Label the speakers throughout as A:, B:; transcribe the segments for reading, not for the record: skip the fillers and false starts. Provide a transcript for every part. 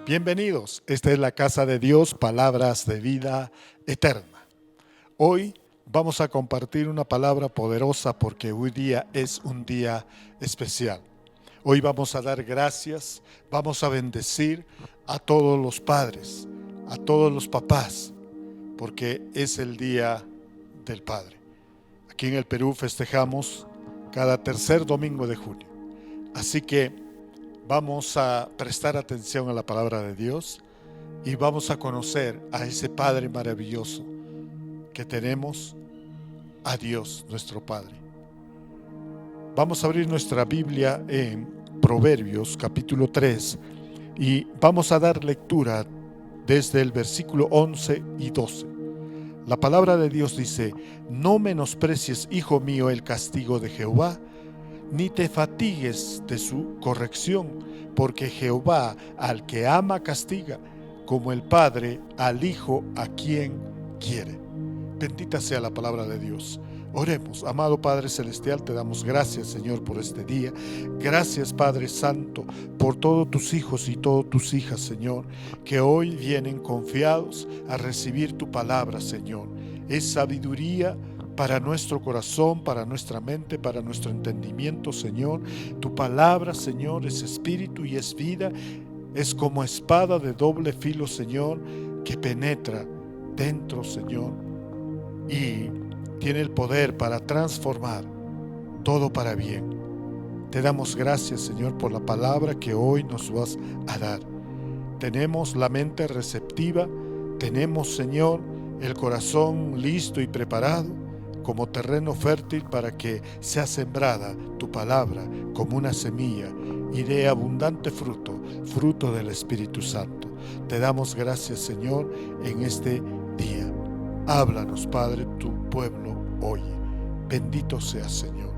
A: Bienvenidos, esta es la casa de Dios, palabras de vida eterna. Hoy vamos a compartir una palabra poderosa porque hoy día es un día especial. Hoy vamos a dar gracias, vamos a bendecir a todos los padres, a todos los papás, porque es el día del padre. Aquí en el Perú festejamos cada tercer domingo de junio. Así que vamos a prestar atención a la palabra de Dios y vamos a conocer a ese Padre maravilloso que tenemos, a Dios nuestro Padre. Vamos a abrir nuestra Biblia en Proverbios capítulo 3 y vamos a dar lectura desde el versículo 11 y 12. La palabra de Dios dice: no menosprecies, hijo mío, el castigo de Jehová, ni te fatigues de su corrección, porque Jehová al que ama castiga, como el Padre al Hijo a quien quiere. Bendita sea la palabra de Dios. Oremos. Amado Padre Celestial, te damos gracias, Señor, por este día. Gracias, Padre Santo, por todos tus hijos y todas tus hijas, Señor, que hoy vienen confiados a recibir tu palabra, Señor. Es sabiduría para nuestro corazón, para nuestra mente, para nuestro entendimiento, Señor. Tu palabra, Señor, es espíritu y es vida. Es como espada de doble filo, Señor, que penetra dentro, Señor, y tiene el poder para transformar todo para bien. Te damos gracias, Señor, por la palabra que hoy nos vas a dar. Tenemos la mente receptiva, tenemos, Señor, el corazón listo y preparado como terreno fértil para que sea sembrada tu palabra como una semilla y dé abundante fruto, fruto del Espíritu Santo. Te damos gracias, Señor, en este día. Háblanos, Padre, tu pueblo oye. Bendito seas, Señor.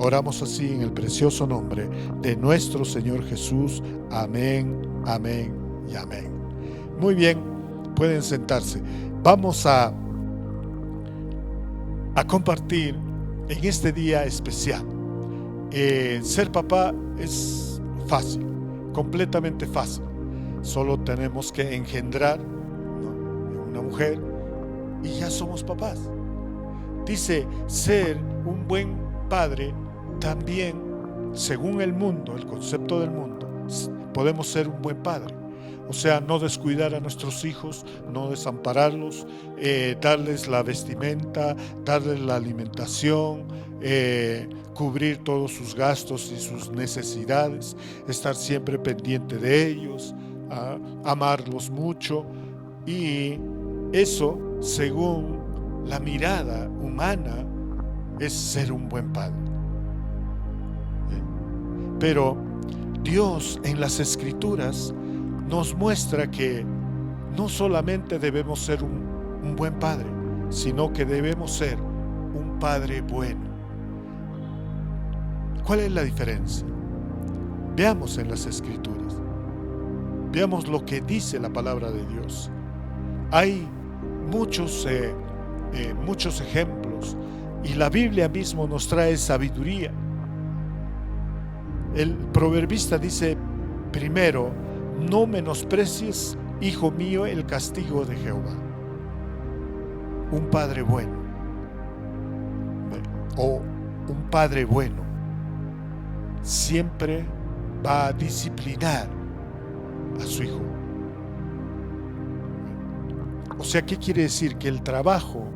A: Oramos así en el precioso nombre de nuestro Señor Jesús. Amén, amén y amén. Muy bien, pueden sentarse. Vamos a compartir en este día especial. Ser papá es fácil, completamente fácil. Solo tenemos que engendrar, ¿no?, una mujer y ya somos papás. Dice, ser un buen padre también, según el mundo, el concepto del mundo, podemos ser un buen padre. O sea, no descuidar a nuestros hijos, no desampararlos, darles la vestimenta, darles la alimentación, cubrir todos sus gastos y sus necesidades, estar siempre pendiente de ellos, amarlos mucho. Y eso, según la mirada humana, es ser un buen padre. Pero Dios en las Escrituras nos muestra que no solamente debemos ser un buen padre, sino que debemos ser un padre bueno. ¿Cuál es la diferencia? Veamos en las Escrituras. Veamos lo que dice la palabra de Dios. Hay muchos ejemplos y la Biblia mismo nos trae sabiduría. El proverbista dice primero: no menosprecies, hijo mío, el castigo de Jehová. Un padre bueno, o un padre bueno, siempre va a disciplinar a su hijo. O sea, ¿qué quiere decir? Que el trabajo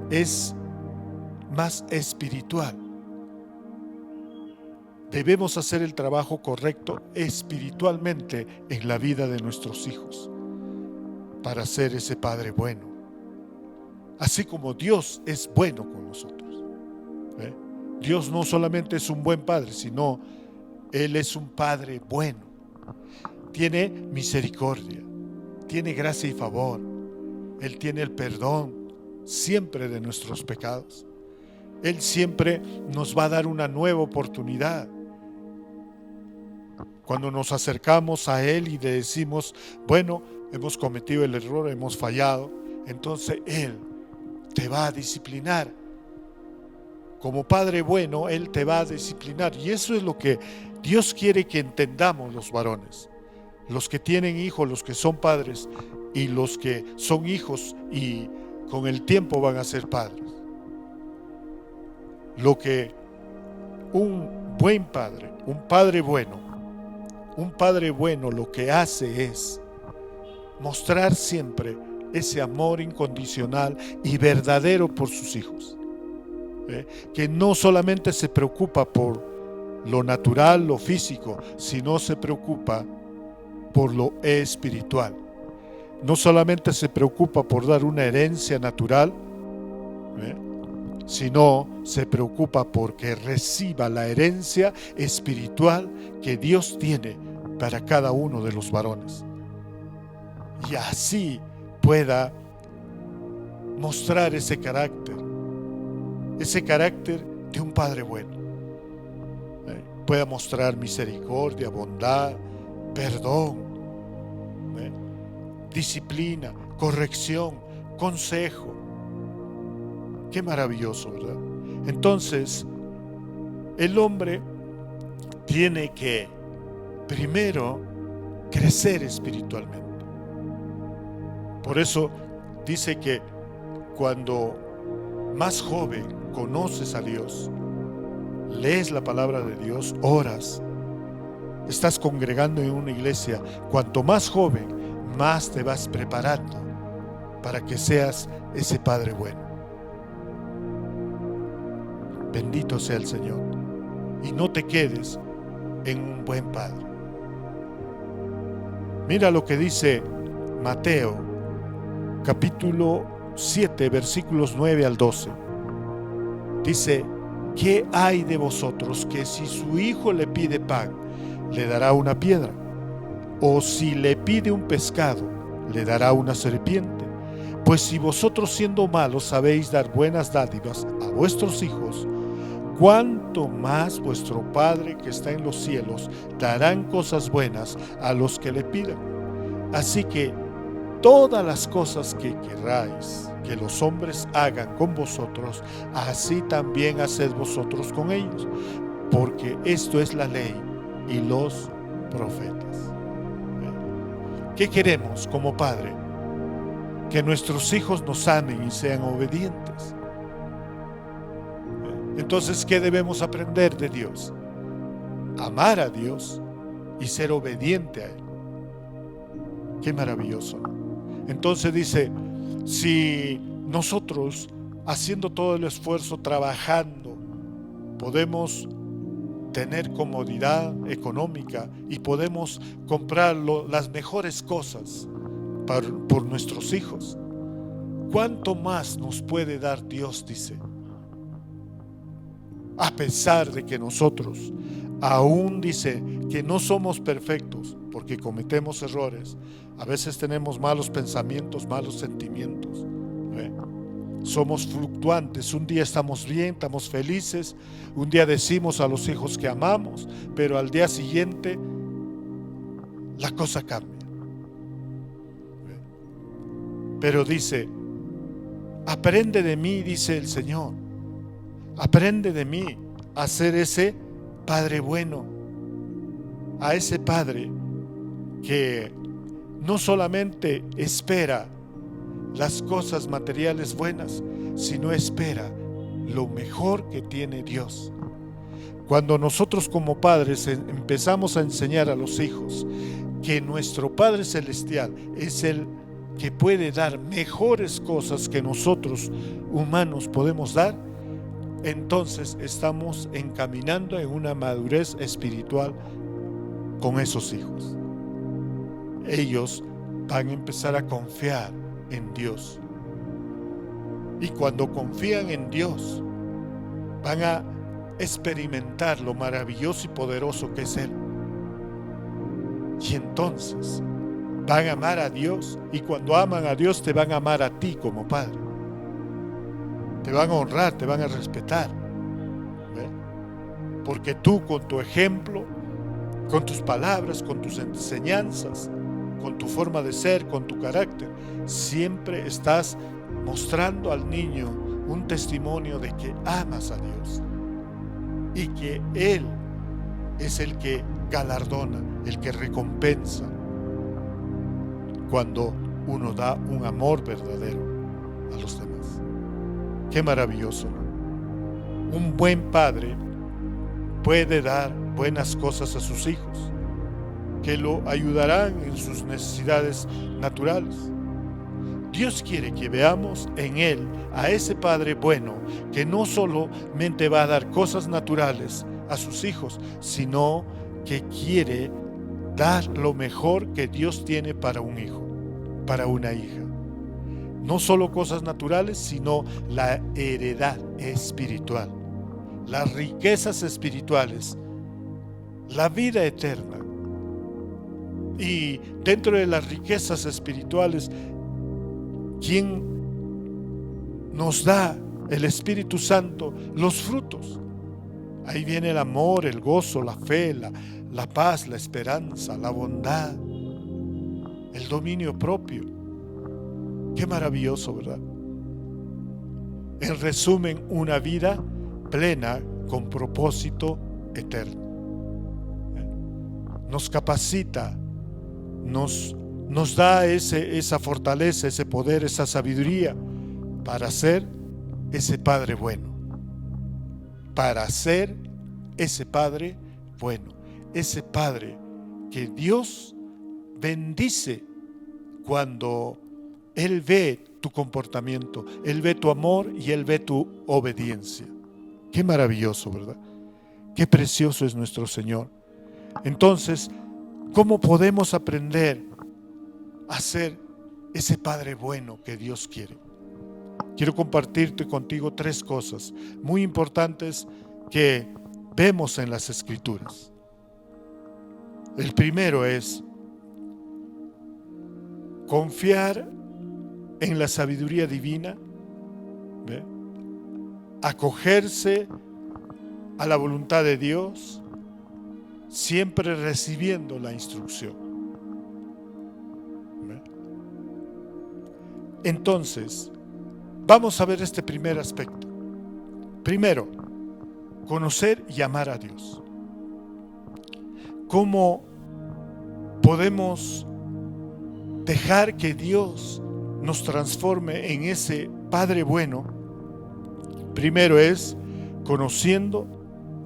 A: es más espiritual. Debemos hacer el trabajo correcto espiritualmente en la vida de nuestros hijos para ser ese padre bueno. Así como Dios es bueno con nosotros. Dios no solamente es un buen padre, sino Él es un padre bueno. Tiene misericordia, tiene gracia y favor. Él tiene el perdón siempre de nuestros pecados. Él siempre nos va a dar una nueva oportunidad. Cuando nos acercamos a Él y le decimos, bueno, hemos cometido el error, hemos fallado, entonces Él te va a disciplinar. Como Padre bueno, Él te va a disciplinar. Y eso es lo que Dios quiere que entendamos los varones. los que tienen hijos, los que son padres y los que son hijos y con el tiempo van a ser padres. Lo que un buen padre, un padre bueno lo que hace es mostrar siempre ese amor incondicional y verdadero por sus hijos. Que no solamente se preocupa por lo natural, lo físico, sino se preocupa por lo espiritual. No solamente se preocupa por dar una herencia natural, sino se preocupa porque reciba la herencia espiritual que Dios tiene para cada uno de los varones. Y así pueda mostrar ese carácter de un padre bueno. Pueda mostrar misericordia, bondad, perdón, disciplina, corrección, consejo. Qué maravilloso, ¿verdad? Entonces, el hombre tiene que primero crecer espiritualmente. Por eso dice que cuando más joven conoces a Dios, lees la palabra de Dios, oras, estás congregando en una iglesia, cuanto más joven, más te vas preparando para que seas ese padre bueno. Bendito sea el Señor. Y no te quedes en un buen padre. Mira lo que dice Mateo, capítulo 7, versículos 9 al 12. Dice: ¿qué hay de vosotros que si su hijo le pide pan, le dará una piedra? ¿O si le pide un pescado, le dará una serpiente? Pues si vosotros, siendo malos, sabéis dar buenas dádivas a vuestros hijos, ¿cuánto más vuestro Padre que está en los cielos darán cosas buenas a los que le pidan? Así que todas las cosas que queráis que los hombres hagan con vosotros, así también haced vosotros con ellos, porque esto es la ley y los profetas. ¿Qué queremos como padre? Que nuestros hijos nos amen y sean obedientes. Entonces, ¿qué debemos aprender de Dios? Amar a Dios y ser obediente a Él. Qué maravilloso. Entonces dice, si nosotros, haciendo todo el esfuerzo, trabajando, podemos tener comodidad económica y podemos comprar las mejores cosas por nuestros hijos, ¿cuánto más nos puede dar Dios? Dice, a pesar de que nosotros aún dice que no somos perfectos, porque cometemos errores, a veces tenemos malos pensamientos, malos sentimientos, somos fluctuantes, un día estamos bien, estamos felices, un día decimos a los hijos que amamos, pero al día siguiente la cosa cambia. Pero dice, aprende de mí, dice el Señor, aprende de mí a ser ese Padre bueno, a ese Padre que no solamente espera las cosas materiales buenas, sino espera lo mejor que tiene Dios. Cuando nosotros como padres empezamos a enseñar a los hijos que nuestro Padre Celestial es el que puede dar mejores cosas que nosotros humanos podemos dar, entonces estamos encaminando en una madurez espiritual con esos hijos. Ellos van a empezar a confiar en Dios. Y cuando confían en Dios, van a experimentar lo maravilloso y poderoso que es Él. Y entonces van a amar a Dios, y cuando aman a Dios te van a amar a ti como padre. Te van a honrar, te van a respetar. Porque tú con tu ejemplo, con tus palabras, con tus enseñanzas, con tu forma de ser, con tu carácter, siempre estás mostrando al niño un testimonio de que amas a Dios y que Él es el que galardona, el que recompensa cuando uno da un amor verdadero a los demás. Qué maravilloso, ¿no? Un buen padre puede dar buenas cosas a sus hijos, que lo ayudarán en sus necesidades naturales. Dios quiere que veamos en Él a ese Padre bueno, que no solamente va a dar cosas naturales a sus hijos, sino que quiere dar lo mejor que Dios tiene para un hijo, para una hija. No solo cosas naturales, sino la heredad espiritual, las riquezas espirituales, la vida eterna. Y dentro de las riquezas espirituales, ¿quién nos da? El Espíritu Santo, los frutos. Ahí viene el amor, el gozo, la fe, la paz, la esperanza, la bondad, el dominio propio. Qué maravilloso, ¿verdad? En resumen, una vida plena con propósito eterno. Nos capacita, nos da esa fortaleza, ese poder, esa sabiduría para ser ese Padre bueno. Para ser ese Padre bueno. Ese Padre que Dios bendice cuando Él ve tu comportamiento, Él ve tu amor y Él ve tu obediencia. Qué maravilloso, ¿verdad? Qué precioso es nuestro Señor. Entonces, ¿cómo podemos aprender a ser ese Padre bueno que Dios quiere? Quiero compartirte contigo 3 cosas muy importantes que vemos en las Escrituras. El primero es confiar en la sabiduría divina, ¿ve? Acogerse a la voluntad de Dios, siempre recibiendo la instrucción. ¿Ve? Entonces, vamos a ver este primer aspecto. Primero, conocer y amar a Dios. ¿Cómo podemos dejar que Dios nos transforme en ese Padre bueno? Primero es conociendo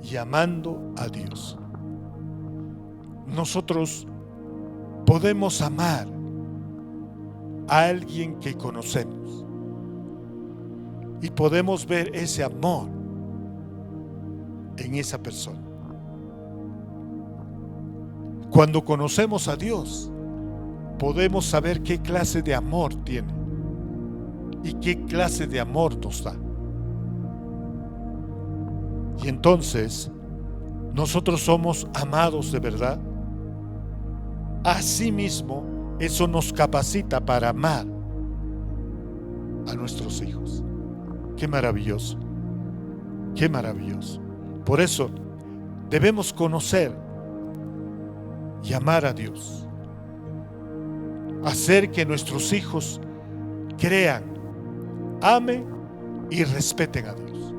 A: y amando a Dios. Nosotros podemos amar a alguien que conocemos y podemos ver ese amor en esa persona. Cuando conocemos a Dios, podemos saber qué clase de amor tiene y qué clase de amor nos da. Y entonces, nosotros somos amados de verdad. Asimismo, eso nos capacita para amar a nuestros hijos. Qué maravilloso, qué maravilloso. Por eso, debemos conocer y amar a Dios. Hacer que nuestros hijos crean, amen y respeten a Dios.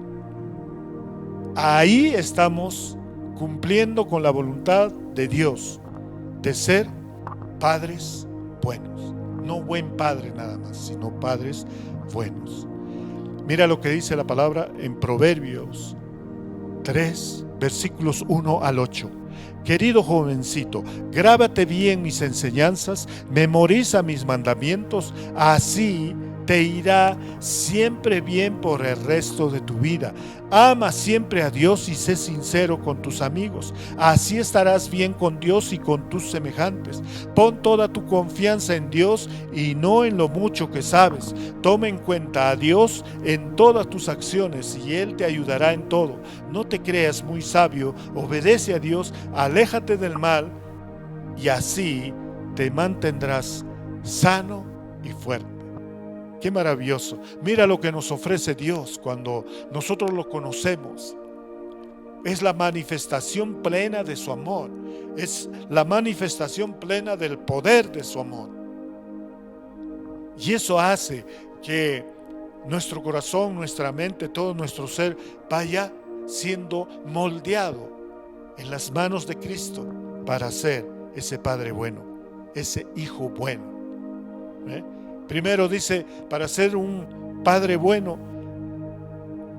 A: Ahí estamos cumpliendo con la voluntad de Dios de ser padres buenos. No buen padre nada más, sino padres buenos. Mira lo que dice la palabra en Proverbios 3, versículos 1 al 8. Querido jovencito, grábate bien mis enseñanzas, memoriza mis mandamientos, así te irá siempre bien por el resto de tu vida. Ama siempre a Dios y sé sincero con tus amigos. Así estarás bien con Dios y con tus semejantes. Pon toda tu confianza en Dios y no en lo mucho que sabes. Toma en cuenta a Dios en todas tus acciones y Él te ayudará en todo. No te creas muy sabio, obedece a Dios, aléjate del mal y así te mantendrás sano y fuerte. Qué maravilloso. Mira lo que nos ofrece Dios cuando nosotros lo conocemos. Es la manifestación plena de su amor. Es la manifestación plena del poder de su amor. Y eso hace que nuestro corazón, nuestra mente, todo nuestro ser vaya siendo moldeado en las manos de Cristo para ser ese Padre bueno, ese Hijo bueno. ¿eh? Primero dice, para ser un padre bueno,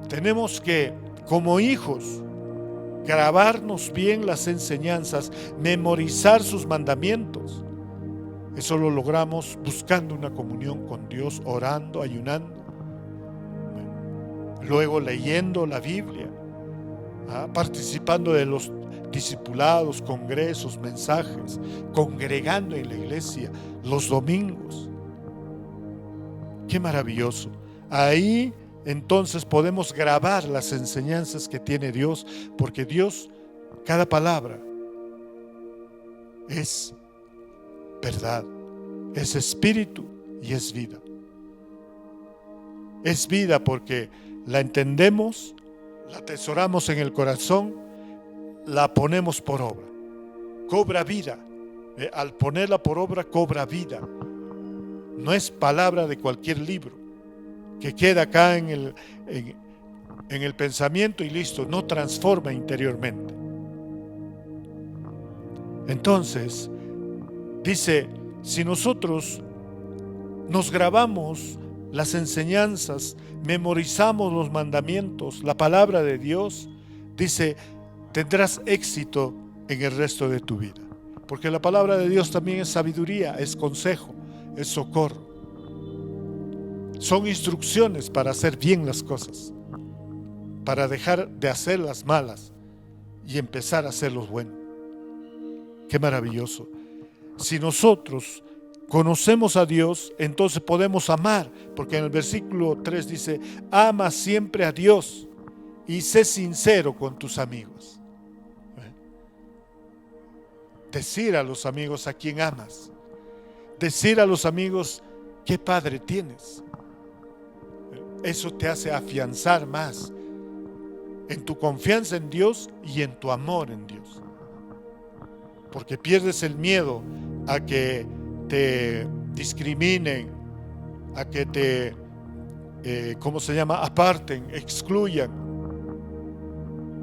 A: tenemos que, como hijos, grabarnos bien las enseñanzas, memorizar sus mandamientos. Eso lo logramos buscando una comunión con Dios, orando, ayunando, luego leyendo la Biblia, participando de los discipulados, congresos, mensajes, congregando en la iglesia los domingos. Qué maravilloso. Ahí entonces podemos grabar las enseñanzas que tiene Dios, porque Dios, cada palabra es verdad, es espíritu y es vida. Es vida porque la entendemos, la atesoramos en el corazón, la ponemos por obra. Cobra vida. Al ponerla por obra, cobra vida. No es palabra de cualquier libro que queda acá en el pensamiento y listo, no transforma interiormente. Entonces, dice, si nosotros nos grabamos las enseñanzas, memorizamos los mandamientos, la palabra de Dios, dice, tendrás éxito en el resto de tu vida. Porque la palabra de Dios también es sabiduría, es consejo, es socorro. Son instrucciones para hacer bien las cosas, para dejar de hacer las malas y empezar a hacer los buenos. Qué maravilloso. Si nosotros conocemos a Dios, entonces podemos amar, porque en el versículo 3 dice, ama siempre a Dios y sé sincero con tus amigos. Decir a los amigos a quien amas, decir a los amigos qué padre tienes. Eso te hace afianzar más en tu confianza en Dios y en tu amor en Dios, porque pierdes el miedo a que te discriminen, a que te aparten, excluyan,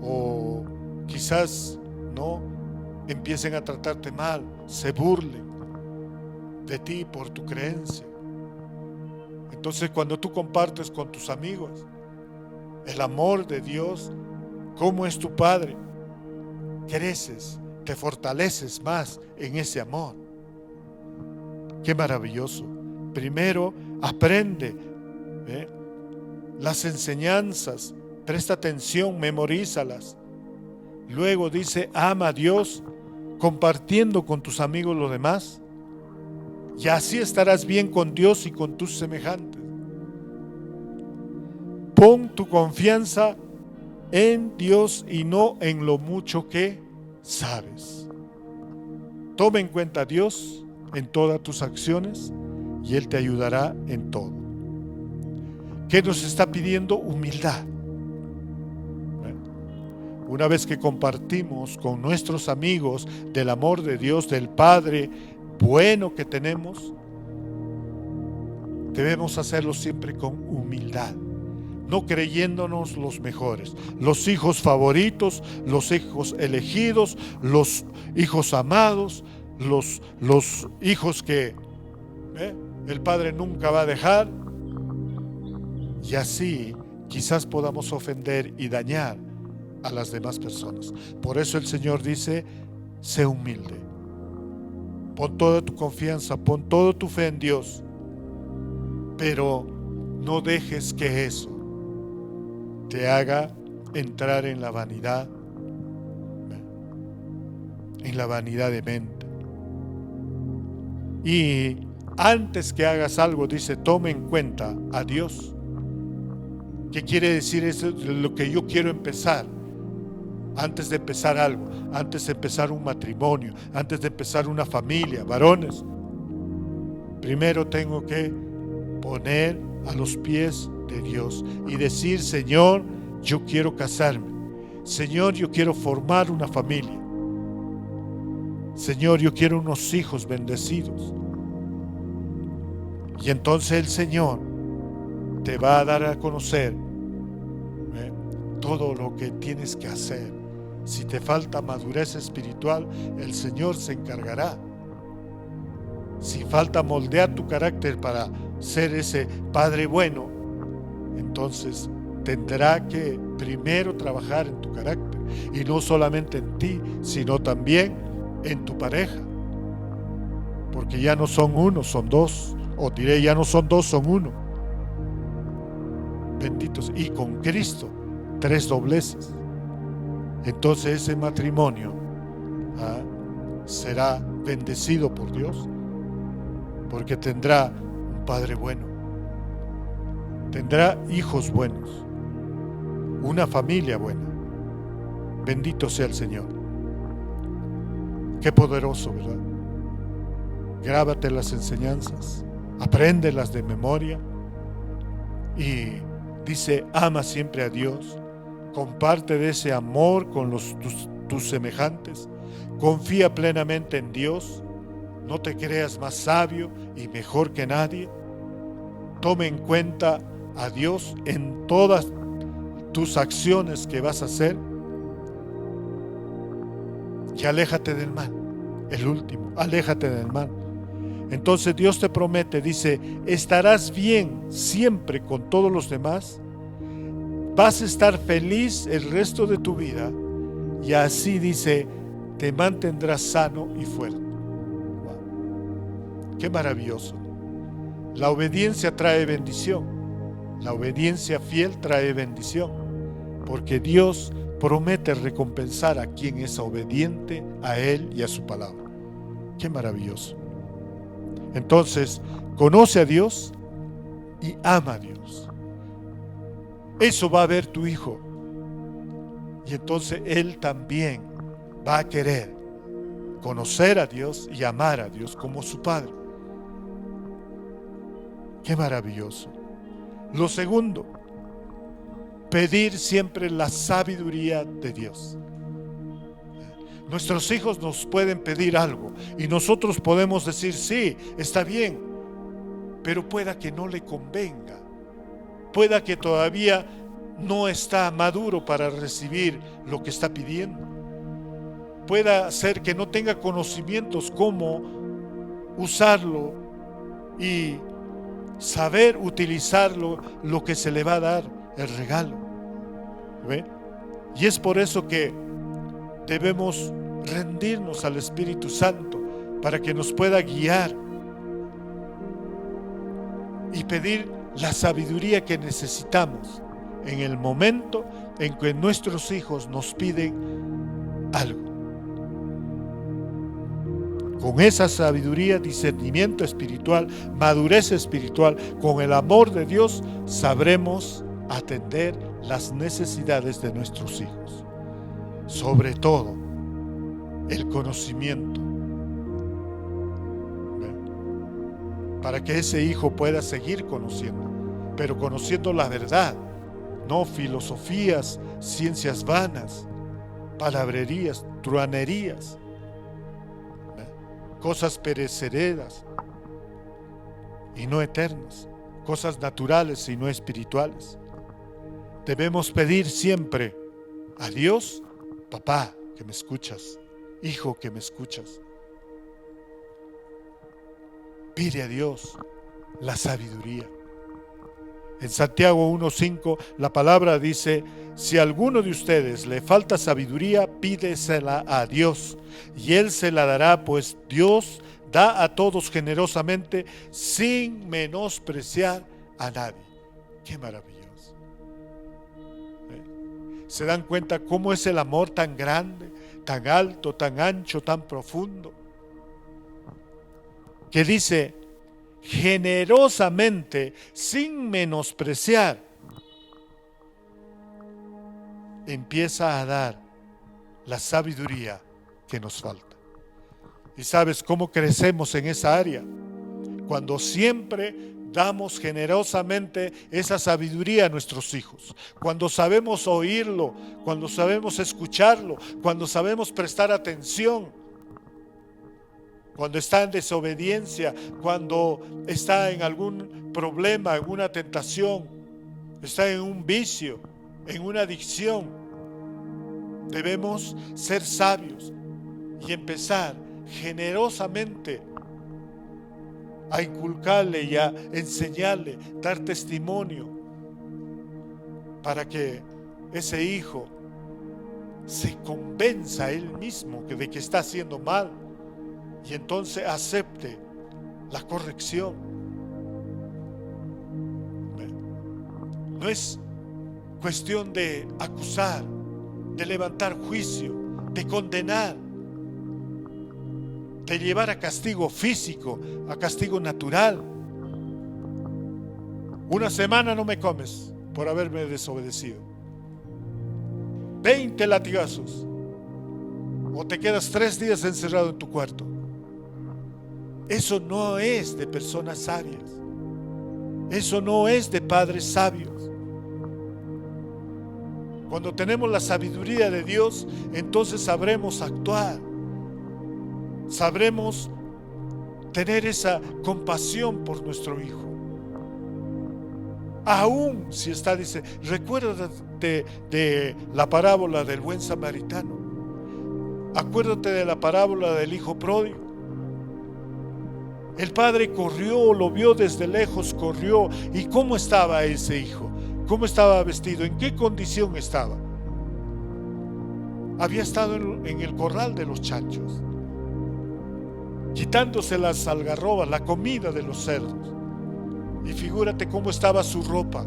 A: o quizás no empiecen a tratarte mal, se burlen de ti por tu creencia. Entonces, cuando tú compartes con tus amigos el amor de Dios, cómo es tu Padre, creces, te fortaleces más en ese amor. Qué maravilloso. Primero, aprende las enseñanzas, presta atención, memorízalas. Luego dice, ama a Dios, compartiendo con tus amigos lo demás. Y así estarás bien con Dios y con tus semejantes. Pon tu confianza en Dios y no en lo mucho que sabes. Toma en cuenta a Dios en todas tus acciones y Él te ayudará en todo. ¿Qué nos está pidiendo? Humildad. Una vez que compartimos con nuestros amigos del amor de Dios, del Padre bueno que tenemos, debemos hacerlo siempre con humildad, no creyéndonos los mejores, los hijos favoritos, los hijos elegidos, los hijos amados, los hijos que el Padre nunca va a dejar. Y así quizás podamos ofender y dañar a las demás personas. Por eso el Señor dice, sé humilde. Pon toda tu confianza, pon toda tu fe en Dios, pero no dejes que eso te haga entrar en la vanidad de mente. Y antes que hagas algo, dice, toma en cuenta a Dios. ¿Qué quiere decir eso? Lo que yo quiero empezar. Antes de empezar algo, antes de empezar un matrimonio, antes de empezar una familia, varones, primero tengo que poner a los pies de Dios y decir, Señor, yo quiero casarme. Señor, yo quiero formar una familia. Señor, yo quiero unos hijos bendecidos. Y entonces el Señor te va a dar a conocer todo lo que tienes que hacer. Si te falta madurez espiritual, el Señor se encargará. si falta moldear tu carácter para ser ese padre bueno, entonces tendrá que primero trabajar en tu carácter, y no solamente en ti, sino también en tu pareja, porque ya no son uno, son dos, o diré, ya no son dos, son uno. Benditos, y con Cristo, tres dobleces. Entonces ese matrimonio será bendecido por Dios, porque tendrá un padre bueno, tendrá hijos buenos, una familia buena. Bendito sea el Señor. Qué poderoso, ¿verdad? Grábate las enseñanzas, apréndelas de memoria, y dice, ama siempre a Dios, comparte de ese amor con tus semejantes, confía plenamente en Dios, no te creas más sabio y mejor que nadie, tome en cuenta a Dios en todas tus acciones que vas a hacer, y aléjate del mal. El último, aléjate del mal. Entonces Dios te promete, dice, estarás bien siempre con todos los demás, vas a estar feliz el resto de tu vida, y así dice, te mantendrás sano y fuerte. Wow. Qué maravilloso. La obediencia trae bendición, la obediencia fiel trae bendición, porque Dios promete recompensar a quien es obediente a Él y a su palabra. Qué maravilloso. Entonces, conoce a Dios y ama a Dios. Eso va a ver tu hijo, y entonces él también va a querer conocer a Dios y amar a Dios como su padre. Qué maravilloso. Lo segundo, pedir siempre la sabiduría de Dios. Nuestros hijos nos pueden pedir algo y nosotros podemos decir, sí, está bien, pero pueda que no le convenga, pueda que todavía no está maduro para recibir lo que está pidiendo, pueda ser que no tenga conocimientos cómo usarlo y saber utilizarlo, lo que se le va a dar, el regalo. ¿Ve? Y es por eso que debemos rendirnos al Espíritu Santo para que nos pueda guiar y pedir la sabiduría que necesitamos en el momento en que nuestros hijos nos piden algo. Con esa sabiduría, discernimiento espiritual, madurez espiritual, con el amor de Dios, sabremos atender las necesidades de nuestros hijos. Sobre todo, el conocimiento, para que ese hijo pueda seguir conociendo, pero conociendo la verdad, no filosofías, ciencias vanas, palabrerías, truanerías, cosas perecederas y no eternas, cosas naturales y no espirituales. Debemos pedir siempre a Dios, papá que me escuchas, hijo que me escuchas, pide a Dios la sabiduría. En Santiago 1:5 la palabra dice, si a alguno de ustedes le falta sabiduría, pídesela a Dios y Él se la dará, pues Dios da a todos generosamente sin menospreciar a nadie. Qué maravilloso. ¿Se dan cuenta cómo es el amor tan grande, tan alto, tan ancho, tan profundo? Que dice, generosamente, sin menospreciar, empieza a dar la sabiduría que nos falta. ¿Y sabes cómo crecemos en esa área? Cuando siempre damos generosamente esa sabiduría a nuestros hijos, cuando sabemos oírlo, cuando sabemos escucharlo, cuando sabemos prestar atención, cuando está en desobediencia, cuando está en algún problema, en una tentación, está en un vicio, en una adicción. Debemos ser sabios y empezar generosamente a inculcarle y a enseñarle, dar testimonio para que ese hijo se convenza a él mismo de que está haciendo mal y entonces acepte la corrección. No es cuestión de acusar, de levantar juicio, de condenar, de llevar a castigo físico, a castigo natural. Una semana no me comes por haberme desobedecido. 20 latigazos. O te quedas 3 días encerrado en tu cuarto. Eso no es de personas sabias. Eso no es de padres sabios. Cuando tenemos la sabiduría de Dios, entonces sabremos actuar. Sabremos tener esa compasión por nuestro hijo. Aún si está, dice, recuérdate de la parábola del buen samaritano. Acuérdate de la parábola del hijo pródigo. El padre corrió, lo vio desde lejos, corrió. ¿Y cómo estaba ese hijo? ¿Cómo estaba vestido? ¿En qué condición estaba? Había estado en el corral de los chanchos, quitándose las algarrobas, la comida de los cerdos. Y figúrate cómo estaba su ropa,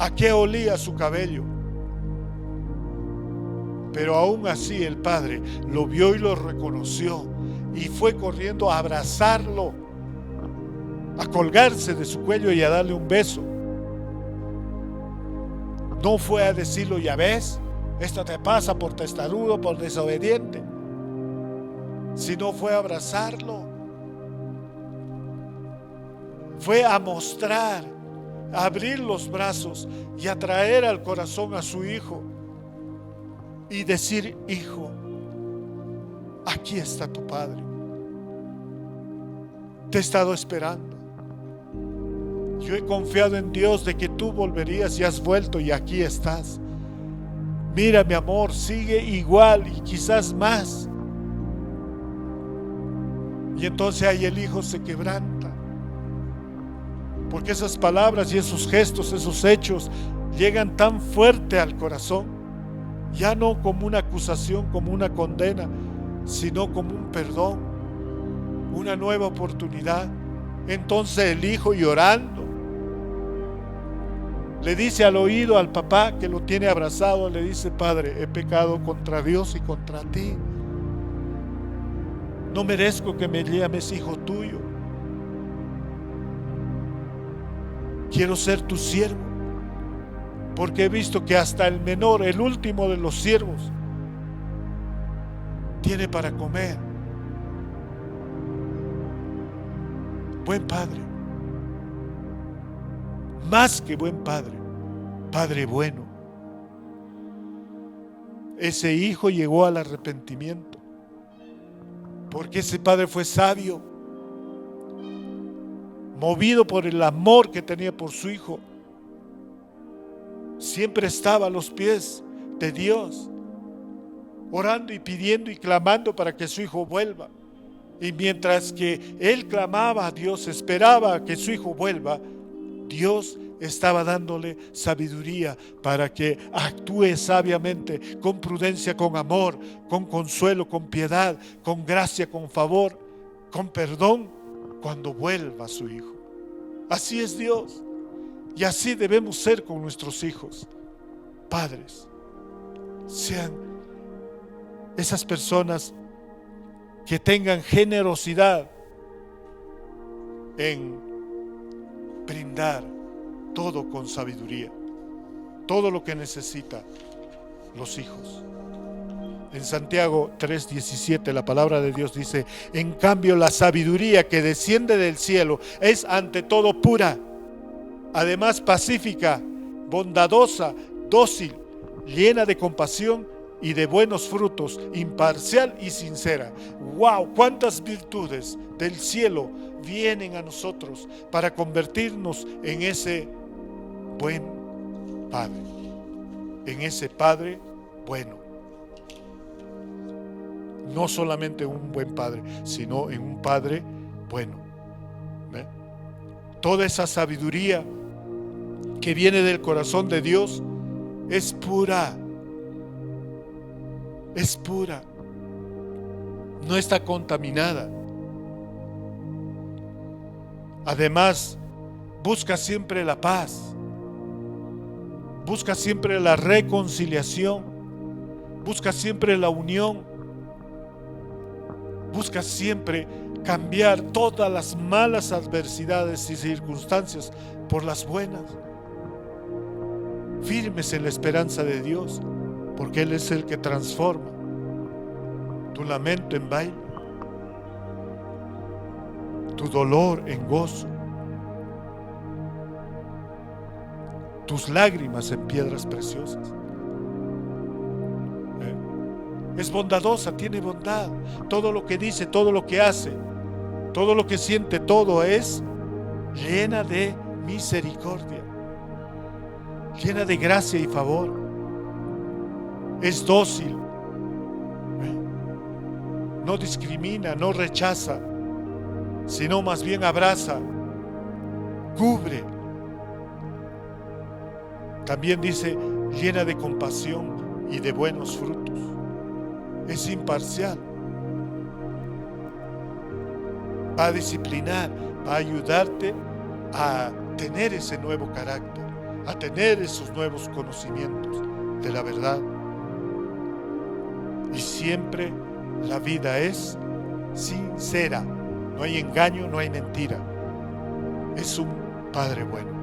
A: a qué olía su cabello. Pero aún así el padre lo vio y lo reconoció y fue corriendo a abrazarlo, a colgarse de su cuello y a darle un beso. No fue a decirlo, ya ves, esto te pasa por testarudo, por desobediente, sino fue a abrazarlo. Fue a mostrar, a abrir los brazos y a traer al corazón a su hijo y decir, hijo, aquí está tu padre, te he estado esperando. Yo he confiado en Dios de que tú volverías y has vuelto y aquí estás. Mira, mi amor, sigue igual y quizás más. Y entonces ahí el hijo se quebranta, porque esas palabras y esos gestos, esos hechos llegan tan fuerte al corazón, ya no como una acusación, como una condena, sino como un perdón, una nueva oportunidad. Entonces el hijo, llorando, le dice al oído al papá que lo tiene abrazado, le dice, padre, he pecado contra Dios y contra ti. No merezco que me llames hijo tuyo. Quiero ser tu siervo, porque he visto que hasta el menor, el último de los siervos, tiene para comer. Buen padre, más que buen padre, padre bueno. Ese hijo llegó al arrepentimiento, porque ese padre fue sabio, movido por el amor que tenía por su hijo. Siempre estaba a los pies de Dios, orando y pidiendo y clamando para que su hijo vuelva. Y mientras que él clamaba a Dios, esperaba que su hijo vuelva, Dios estaba dándole sabiduría para que actúe sabiamente, con prudencia, con amor, con consuelo, con piedad, con gracia, con favor, con perdón, cuando vuelva su hijo. Así es Dios, y así debemos ser con nuestros hijos. Padres, sean esas personas que tengan generosidad en brindar todo con sabiduría, todo lo que necesitan los hijos. En Santiago 3:17 la palabra de Dios dice, en cambio la sabiduría que desciende del cielo es ante todo pura, además pacífica, bondadosa, dócil, llena de compasión y de buenos frutos, imparcial y sincera. ¡Wow! ¿Cuántas virtudes del cielo vienen a nosotros para convertirnos en ese buen Padre? En ese Padre bueno. No solamente un buen Padre, sino en un Padre bueno. ¿Ve? Toda esa sabiduría que viene del corazón de Dios es pura, no está contaminada. Además, busca siempre la paz, busca siempre la reconciliación, busca siempre la unión, busca siempre cambiar todas las malas adversidades y circunstancias por las buenas. Firmes en la esperanza de Dios, porque Él es el que transforma tu lamento en baile, tu dolor en gozo, tus lágrimas en piedras preciosas. Es bondadosa, tiene bondad. Todo lo que dice, todo lo que hace, todo lo que siente, todo es llena de misericordia, llena de gracia y favor. Es dócil, no discrimina, no rechaza, sino más bien abraza, cubre. También dice, llena de compasión y de buenos frutos. Es imparcial. Va a disciplinar, va a ayudarte a tener ese nuevo carácter, a tener esos nuevos conocimientos de la verdad. Y siempre la vida es sincera, no hay engaño, no hay mentira. Es un Padre bueno.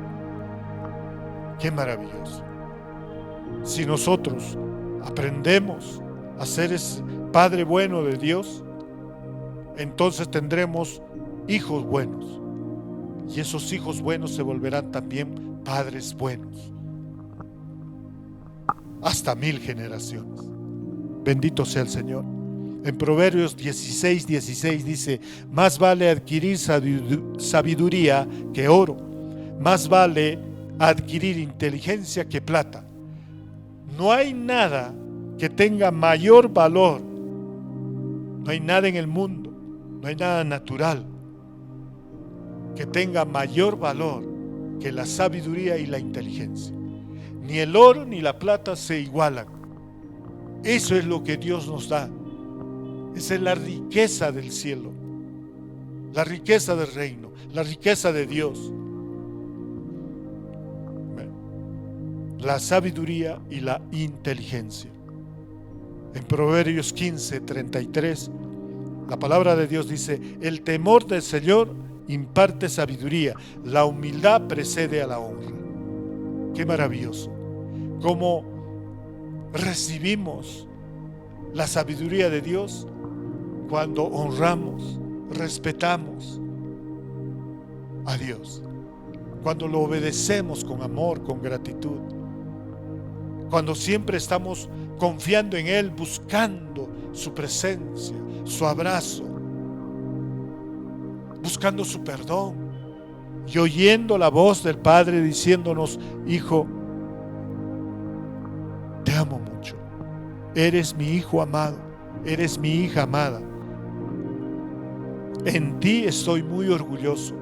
A: Qué maravilloso. Si nosotros aprendemos a ser ese Padre bueno de Dios, entonces tendremos hijos buenos. Y esos hijos buenos se volverán también padres buenos. Hasta 1000 generaciones. Bendito sea el Señor. En Proverbios 16:16 dice: más vale adquirir sabiduría que oro, más vale adquirir inteligencia que plata. No hay nada que tenga mayor valor, no hay nada en el mundo, no hay nada natural que tenga mayor valor que la sabiduría y la inteligencia. Ni el oro ni la plata se igualan. Eso es lo que Dios nos da. Esa es la riqueza del cielo, la riqueza del reino, la riqueza de Dios. La sabiduría y la inteligencia. En Proverbios 15:33, la palabra de Dios dice: el temor del Señor imparte sabiduría, la humildad precede a la honra. Qué maravilloso. Cómo recibimos la sabiduría de Dios cuando honramos, respetamos a Dios, cuando lo obedecemos con amor, con gratitud, cuando siempre estamos confiando en Él, buscando su presencia, su abrazo, buscando su perdón y oyendo la voz del Padre diciéndonos: hijo, te amo mucho, eres mi hijo amado, eres mi hija amada, en ti estoy muy orgulloso,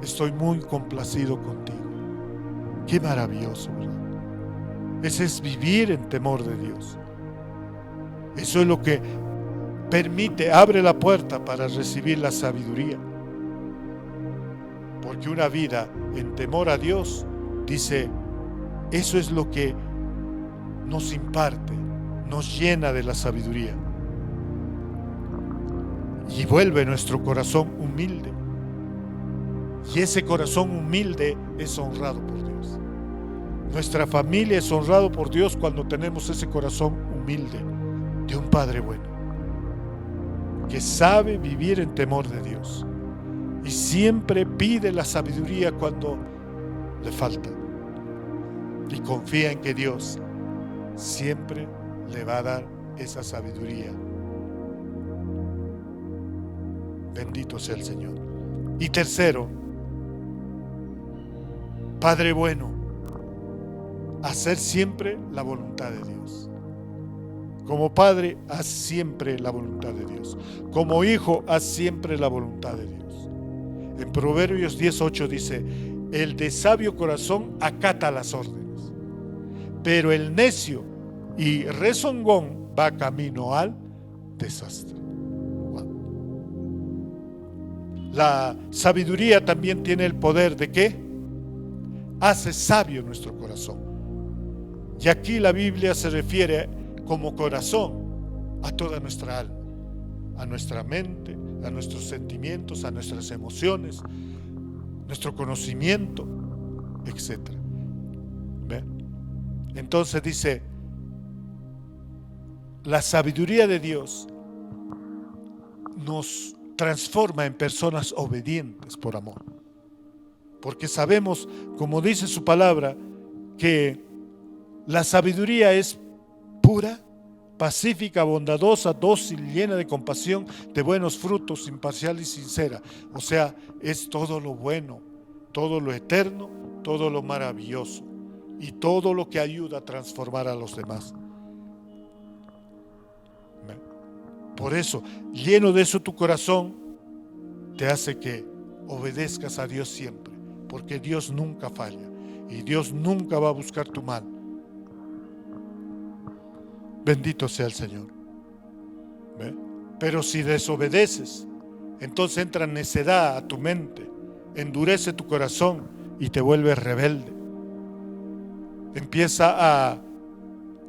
A: estoy muy complacido contigo. Qué maravilloso, ¿verdad? Ese es vivir en temor de Dios. Eso es lo que permite, abre la puerta para recibir la sabiduría. Porque una vida en temor a Dios, dice, eso es lo que nos imparte, nos llena de la sabiduría. Y vuelve nuestro corazón humilde. Y ese corazón humilde es honrado por Dios. Nuestra familia es honrado por Dios cuando tenemos ese corazón humilde de un Padre bueno, que sabe vivir en temor de Dios y siempre pide la sabiduría cuando le falta y confía en que Dios siempre le va a dar esa sabiduría. Bendito sea el Señor. Y tercero, Padre bueno, hacer siempre la voluntad de Dios. Como padre, haz siempre la voluntad de Dios. Como hijo, haz siempre la voluntad de Dios. En Proverbios 10:8 dice: el de sabio corazón acata las órdenes, pero el necio y rezongón va camino al desastre. La sabiduría también tiene el poder de ¿qué? Hace sabio nuestro corazón. Y aquí la Biblia se refiere como corazón a toda nuestra alma, a nuestra mente, a nuestros sentimientos, a nuestras emociones, nuestro conocimiento, etc. ¿Ven? Entonces dice, la sabiduría de Dios nos transforma en personas obedientes por amor. Porque sabemos, como dice su palabra, que la sabiduría es pura, pacífica, bondadosa, dócil, llena de compasión, de buenos frutos, imparcial y sincera. O sea, es todo lo bueno, todo lo eterno, todo lo maravilloso y todo lo que ayuda a transformar a los demás. Por eso, lleno de eso tu corazón te hace que obedezcas a Dios siempre, porque Dios nunca falla y Dios nunca va a buscar tu mal. Bendito sea el Señor. ¿Ve? Pero si desobedeces, entonces entra necedad a tu mente, endurece tu corazón y te vuelves rebelde. Empieza a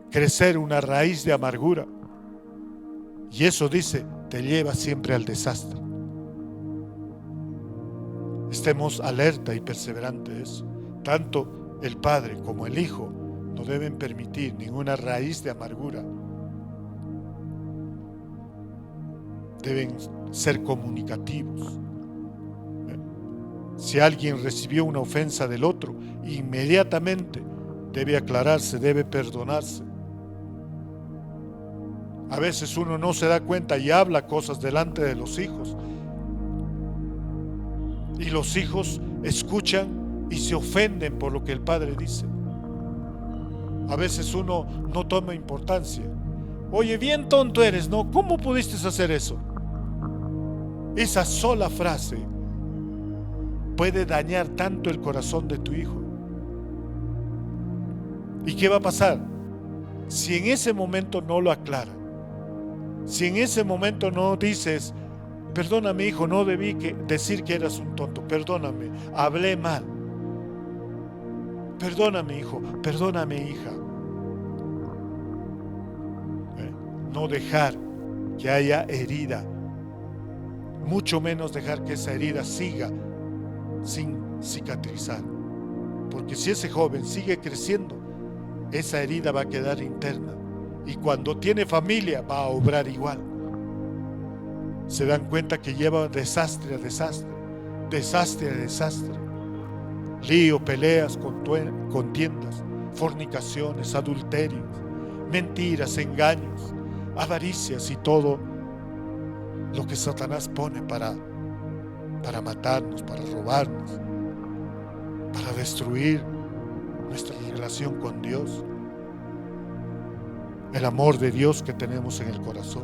A: crecer una raíz de amargura. Y eso, dice, te lleva siempre al desastre. Estemos alerta y perseverantes. Tanto el Padre como el Hijo no deben permitir ninguna raíz de amargura. Deben ser comunicativos. Si alguien recibió una ofensa del otro, inmediatamente debe aclararse, debe perdonarse. A veces uno no se da cuenta y habla cosas delante de los hijos. Y los hijos escuchan y se ofenden por lo que el padre dice. A veces uno no toma importancia. Oye, bien tonto eres, ¿no? ¿Cómo pudiste hacer eso? Esa sola frase puede dañar tanto el corazón de tu hijo. ¿Y qué va a pasar? Si en ese momento no lo aclara, si en ese momento no dices, perdóname hijo, no debí decir que eras un tonto, perdóname, hablé mal. Perdóname hijo, perdóname hija. No dejar que haya herida, mucho menos dejar que esa herida siga sin cicatrizar. Porque si ese joven sigue creciendo, esa herida va a quedar interna. Y cuando tiene familia va a obrar igual. Se dan cuenta que lleva desastre a desastre, desastre a desastre. Lío, peleas, contiendas, fornicaciones, adulterios, mentiras, engaños, avaricias y todo lo que Satanás pone para matarnos, para robarnos, para destruir nuestra relación con Dios, el amor de Dios que tenemos en el corazón.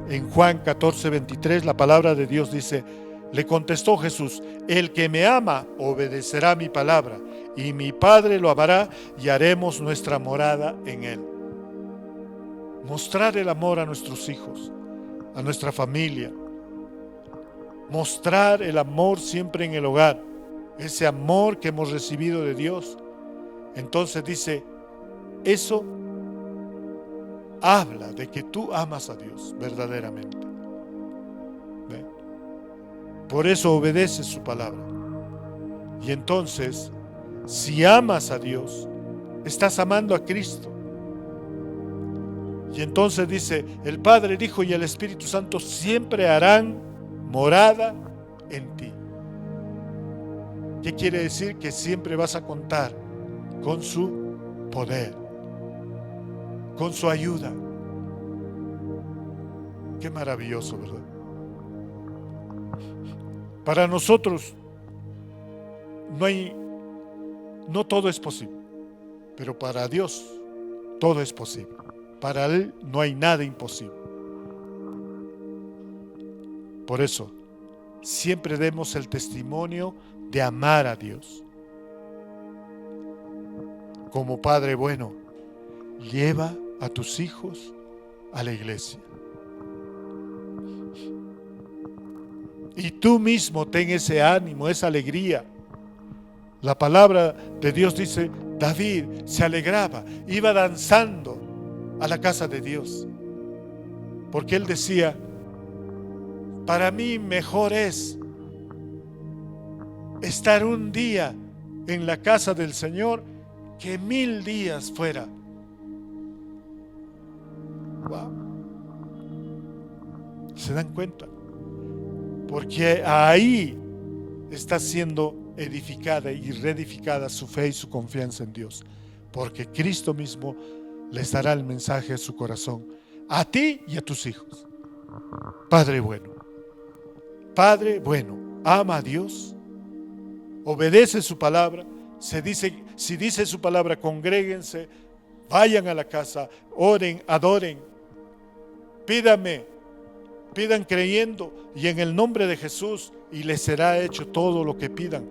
A: En Juan 14:23 la palabra de Dios dice: le contestó Jesús, el que me ama obedecerá mi palabra, y mi Padre lo amará y haremos nuestra morada en él. Mostrar el amor a nuestros hijos, a nuestra familia, mostrar el amor siempre en el hogar, ese amor que hemos recibido de Dios. Entonces dice, eso habla de que tú amas a Dios verdaderamente. ¿Ve? Por eso obedeces su palabra. Y entonces, si amas a Dios, estás amando a Cristo. Y entonces dice, el Padre, el Hijo y el Espíritu Santo siempre harán morada en ti. ¿Qué quiere decir? Que siempre vas a contar con su poder, con su ayuda. Qué maravilloso, ¿verdad? Para nosotros no todo es posible, pero para Dios todo es posible. Para Él no hay nada imposible. Por eso, siempre demos el testimonio de amar a Dios. Como Padre bueno, lleva a tus hijos a la iglesia. Y tú mismo ten ese ánimo, esa alegría. La palabra de Dios dice, David se alegraba, iba danzando a la casa de Dios. Porque él decía, para mí mejor es estar un día en la casa del Señor que 1000 días fuera. Wow. ¿Se dan cuenta? Porque ahí está siendo edificada y reedificada su fe y su confianza en Dios. Porque Cristo mismo les dará el mensaje a su corazón, a ti y a tus hijos. Padre bueno, ama a Dios, obedece su palabra. Si dice su palabra, congréguense, vayan a la casa, oren, adoren, pidan creyendo y en el nombre de Jesús, y les será hecho todo lo que pidan,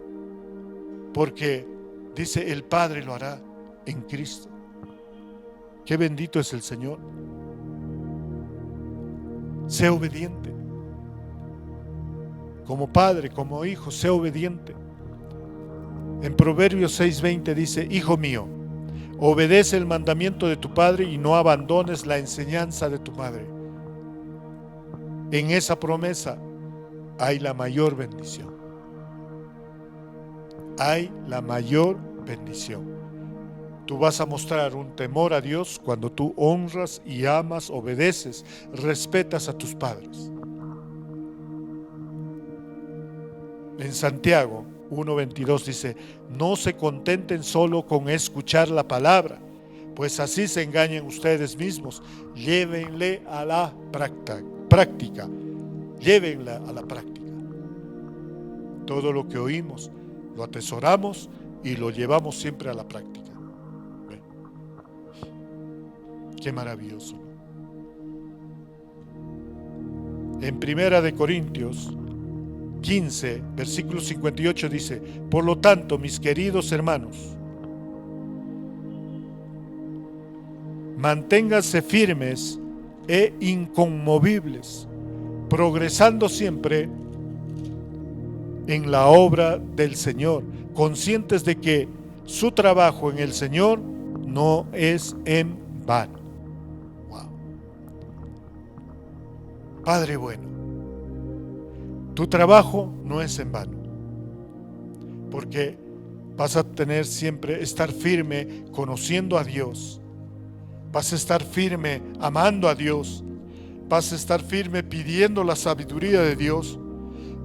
A: porque dice el Padre lo hará en Cristo. Qué bendito es el Señor. Sé obediente. Como padre, como hijo, sé obediente. En Proverbios 6:20 dice, hijo mío, obedece el mandamiento de tu padre y no abandones la enseñanza de tu madre. En esa promesa hay la mayor bendición. Hay la mayor bendición. Tú vas a mostrar un temor a Dios cuando tú honras y amas, obedeces, respetas a tus padres. En Santiago 1:22 dice, no se contenten solo con escuchar la palabra, pues así se engañan ustedes mismos. Llévenle a la práctica. Llévenla a la práctica. Todo lo que oímos lo atesoramos y lo llevamos siempre a la práctica. Qué maravilloso. En 1 Corintios 15, versículo 58 dice, por lo tanto, mis queridos hermanos, manténganse firmes e inconmovibles, progresando siempre en la obra del Señor, conscientes de que su trabajo en el Señor no es en vano. Wow. Padre bueno, tu trabajo no es en vano, porque vas a tener siempre, estar firme conociendo a Dios, vas a estar firme amando a Dios, vas a estar firme pidiendo la sabiduría de Dios,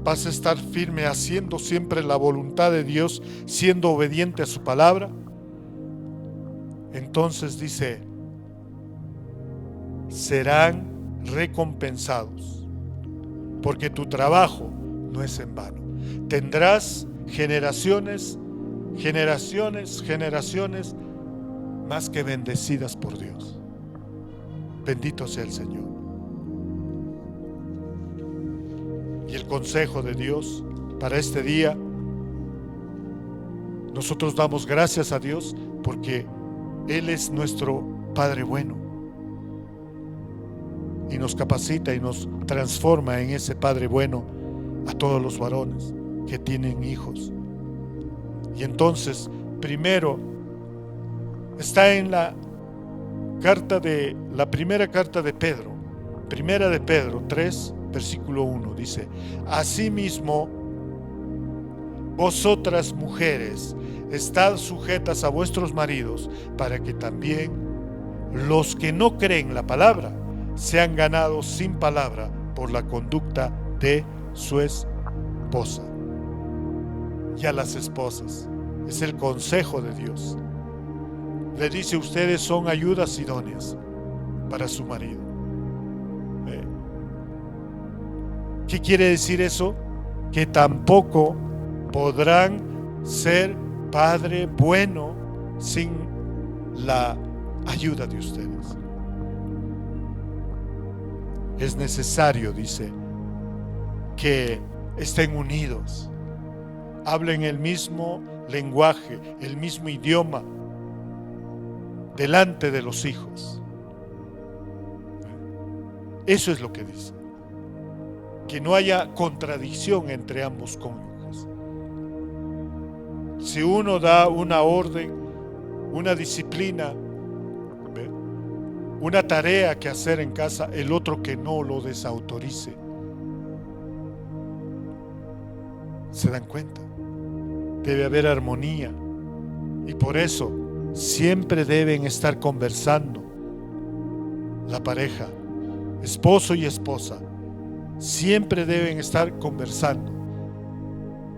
A: vas a estar firme haciendo siempre la voluntad de Dios, siendo obediente a su palabra. Entonces dice, serán recompensados, porque tu trabajo no es en vano. Tendrás generaciones más que bendecidas por Dios. Bendito sea el Señor. Y el consejo de Dios para este día, nosotros damos gracias a Dios porque Él es nuestro Padre bueno y nos capacita y nos transforma en ese Padre bueno a todos los varones que tienen hijos. Y entonces, primero está en la primera carta de Pedro, primera de Pedro 3, versículo 1, dice, asimismo, vosotras mujeres, estad sujetas a vuestros maridos, para que también los que no creen la palabra sean ganados sin palabra por la conducta de su esposa. Y a las esposas, es el consejo de Dios. Le dice, ustedes son ayudas idóneas para su marido. ¿Qué quiere decir eso? Que tampoco podrán ser padre bueno sin la ayuda de ustedes. Es necesario, dice, que estén unidos, hablen el mismo lenguaje, el mismo idioma delante de los hijos. Eso es lo que dice. Que no haya contradicción entre ambos cónyuges. Si uno da una orden, una disciplina, una tarea que hacer en casa, el otro que no lo desautorice. ¿Se dan cuenta? Debe haber armonía. Y por eso siempre deben estar conversando la pareja, esposo y esposa. Siempre deben estar conversando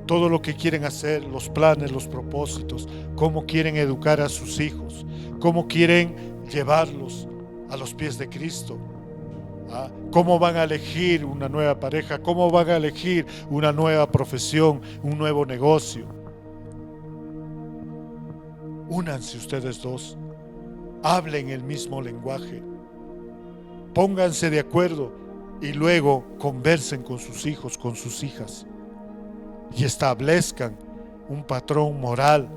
A: todo lo que quieren hacer, los planes, los propósitos, cómo quieren educar a sus hijos, cómo quieren llevarlos a los pies de Cristo, cómo van a elegir una nueva pareja, cómo van a elegir una nueva profesión, un nuevo negocio. Únanse ustedes dos, hablen el mismo lenguaje, pónganse de acuerdo y luego conversen con sus hijos, con sus hijas y establezcan un patrón moral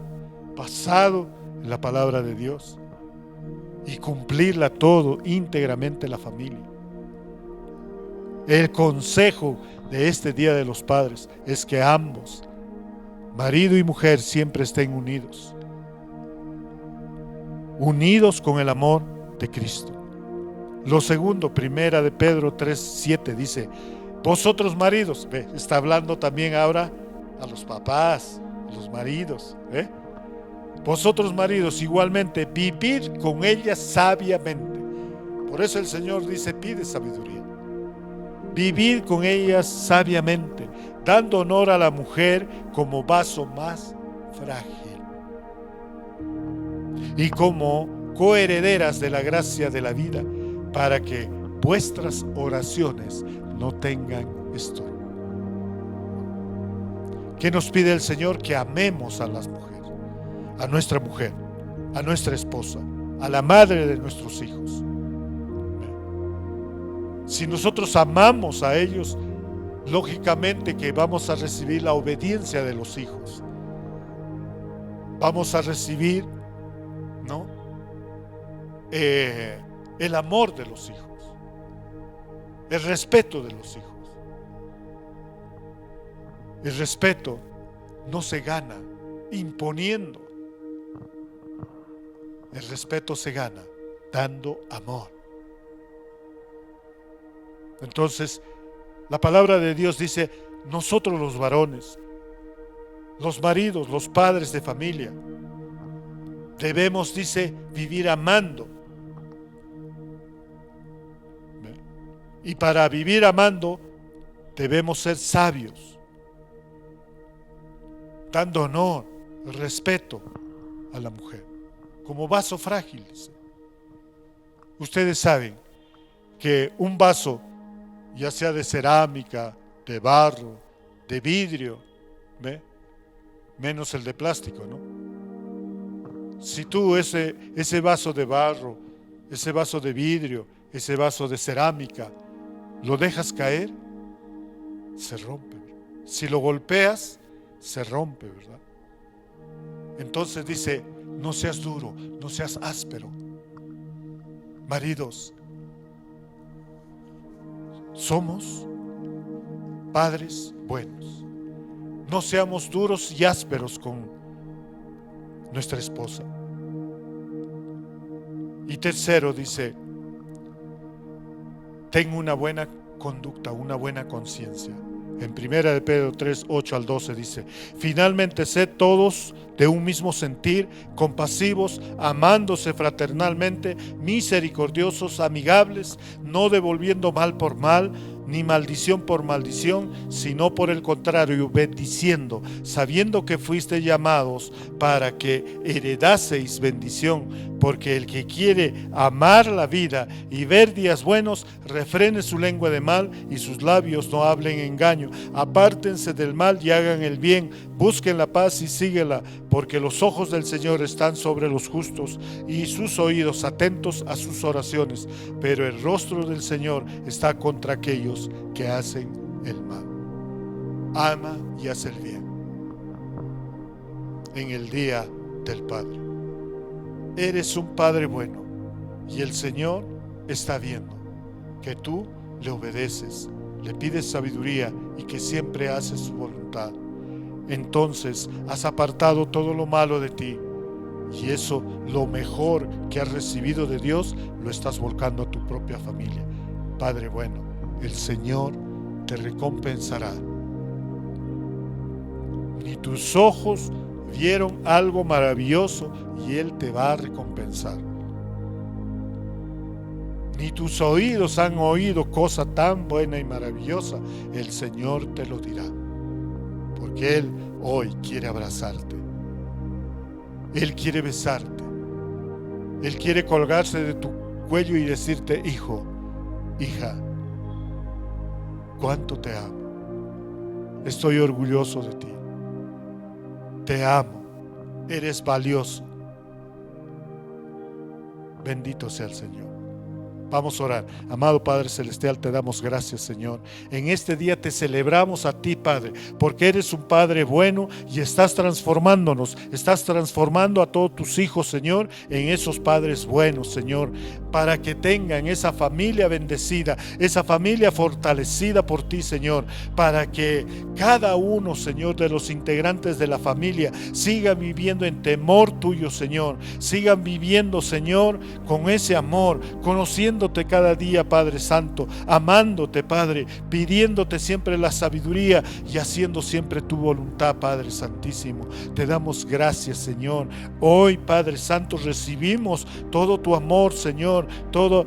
A: basado en la palabra de Dios y cumplirla todo íntegramente la familia. El consejo de este Día de los Padres es que ambos, marido y mujer, siempre estén unidos con el amor de Cristo. Lo segundo, primera de Pedro 3:7 dice: vosotros maridos, está hablando también ahora a los papás, a los maridos, vosotros maridos igualmente vivid con ellas sabiamente. Por eso el Señor dice: pide sabiduría. Vivid con ellas sabiamente, dando honor a la mujer como vaso más frágil y como coherederas de la gracia de la vida, para que vuestras oraciones no tengan estorbo. ¿Qué nos pide el Señor? Que amemos a las mujeres, a nuestra mujer, a nuestra esposa, a la madre de nuestros hijos. Si nosotros amamos a ellos, lógicamente que vamos a recibir la obediencia de los hijos. Vamos a recibir, el amor de los hijos, el respeto de los hijos. El respeto no se gana imponiendo. El respeto se gana dando amor. Entonces, la palabra de Dios dice: nosotros los varones, los maridos, los padres de familia, debemos, dice, vivir amando. Y para vivir amando, debemos ser sabios, dando honor, respeto a la mujer, como vaso frágil, dice. Ustedes saben que un vaso, ya sea de cerámica, de barro, de vidrio, menos el de plástico, ¿no? Si tú ese vaso de barro, ese vaso de vidrio, ese vaso de cerámica, lo dejas caer, se rompe. Si lo golpeas, se rompe, ¿verdad? Entonces dice: no seas duro, no seas áspero. Maridos, somos padres buenos. No seamos duros y ásperos con nuestra esposa. Y tercero, dice: ten una buena conducta, una buena conciencia. En primera de Pedro 3:8-12 dice: finalmente sed todos de un mismo sentir, compasivos, amándose fraternalmente, misericordiosos, amigables, no devolviendo mal por mal, ni maldición por maldición, sino por el contrario, bendiciendo, sabiendo que fuiste llamados para que heredaseis bendición, porque el que quiere amar la vida y ver días buenos, refrene su lengua de mal y sus labios no hablen engaño. Apártense del mal y hagan el bien, busquen la paz y síguela, porque los ojos del Señor están sobre los justos y sus oídos atentos a sus oraciones, pero el rostro del Señor está contra aquellos que hacen el mal. ama y haz el bien en el día del Padre. Eres un Padre bueno y el Señor está viendo que tú le obedeces, le pides sabiduría y que siempre haces su voluntad. Entonces has apartado todo lo malo de ti y eso, lo mejor que has recibido de Dios, lo estás volcando a tu propia familia. Padre bueno, el Señor te recompensará. Ni tus ojos vieron algo maravilloso y Él te va a recompensar. Ni tus oídos han oído cosa tan buena y maravillosa, el Señor te lo dirá. Porque Él hoy quiere abrazarte. Él quiere besarte. Él quiere colgarse de tu cuello y decirte: hijo, hija, cuánto te amo. Estoy orgulloso de ti. Te amo. Eres valioso. Bendito sea el Señor. Vamos a orar. Amado Padre Celestial, te damos gracias, Señor. En este día te celebramos a ti, Padre, porque eres un Padre bueno y estás transformándonos, estás transformando a todos tus hijos, Señor, en esos padres buenos, Señor, para que tengan esa familia bendecida, esa familia fortalecida por ti, Señor, para que cada uno, Señor, de los integrantes de la familia sigan viviendo en temor tuyo, Señor, sigan viviendo, Señor, con ese amor, conociéndote cada día, Padre Santo, amándote, Padre, pidiéndote siempre la sabiduría y haciendo siempre tu voluntad, Padre Santísimo. Te damos gracias, Señor. Hoy, Padre Santo, recibimos todo tu amor, Señor, todo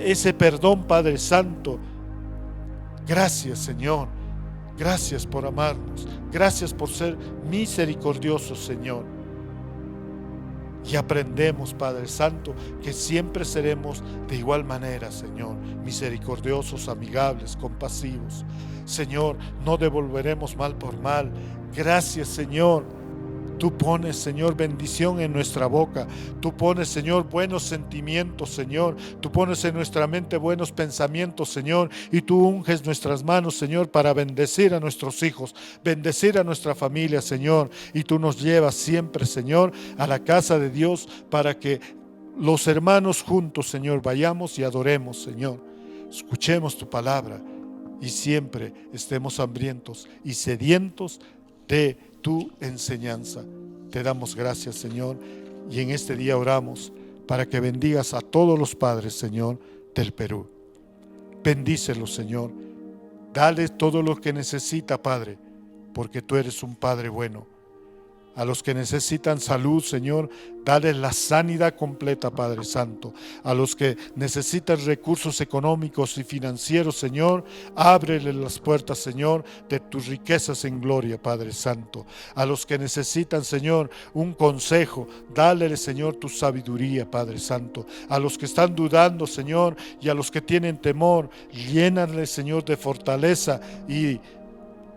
A: ese perdón, Padre Santo. Gracias, Señor. Gracias por amarnos. Gracias por ser misericordioso, Señor. Y aprendemos, Padre Santo, que siempre seremos de igual manera, Señor, misericordiosos, amigables, compasivos. Señor, no devolveremos mal por mal. Gracias, Señor. Tú pones, Señor, bendición en nuestra boca. Tú pones, Señor, buenos sentimientos, Señor. Tú pones en nuestra mente buenos pensamientos, Señor. Y tú unges nuestras manos, Señor, para bendecir a nuestros hijos, bendecir a nuestra familia, Señor. Y tú nos llevas siempre, Señor, a la casa de Dios para que los hermanos juntos, Señor, vayamos y adoremos, Señor. Escuchemos tu palabra y siempre estemos hambrientos y sedientos de tu enseñanza. Te damos gracias, Señor, y en este día oramos para que bendigas a todos los padres, Señor, del Perú. Bendícelos, Señor. Dale todo lo que necesita, Padre, porque tú eres un Padre bueno. A los que necesitan salud, Señor, dale la sanidad completa, Padre Santo. A los que necesitan recursos económicos y financieros, Señor, ábrele las puertas, Señor, de tus riquezas en gloria, Padre Santo. A los que necesitan, Señor, un consejo, dale, Señor, tu sabiduría, Padre Santo. A los que están dudando, Señor, y a los que tienen temor, llénale, Señor, de fortaleza y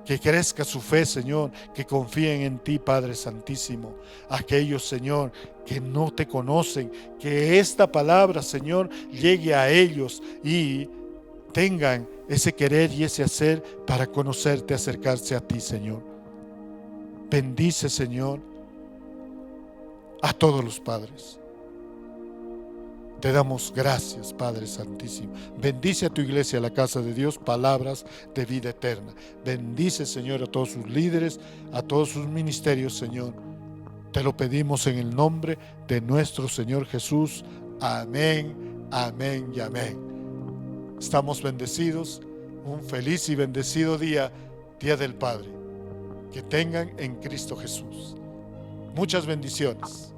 A: que crezca su fe, Señor, que confíen en ti, Padre Santísimo. Aquellos, Señor, que no te conocen, que esta palabra, Señor, llegue a ellos y tengan ese querer y ese hacer para conocerte, acercarse a ti, Señor. Bendice, Señor, a todos los padres. Te damos gracias, Padre Santísimo. Bendice a tu iglesia, la casa de Dios, palabras de vida eterna. Bendice, Señor, a todos sus líderes, a todos sus ministerios, Señor. Te lo pedimos en el nombre de nuestro Señor Jesús. Amén, amén y amén. Estamos bendecidos. Un feliz y bendecido día, Día del Padre. Que tengan en Cristo Jesús. Muchas bendiciones.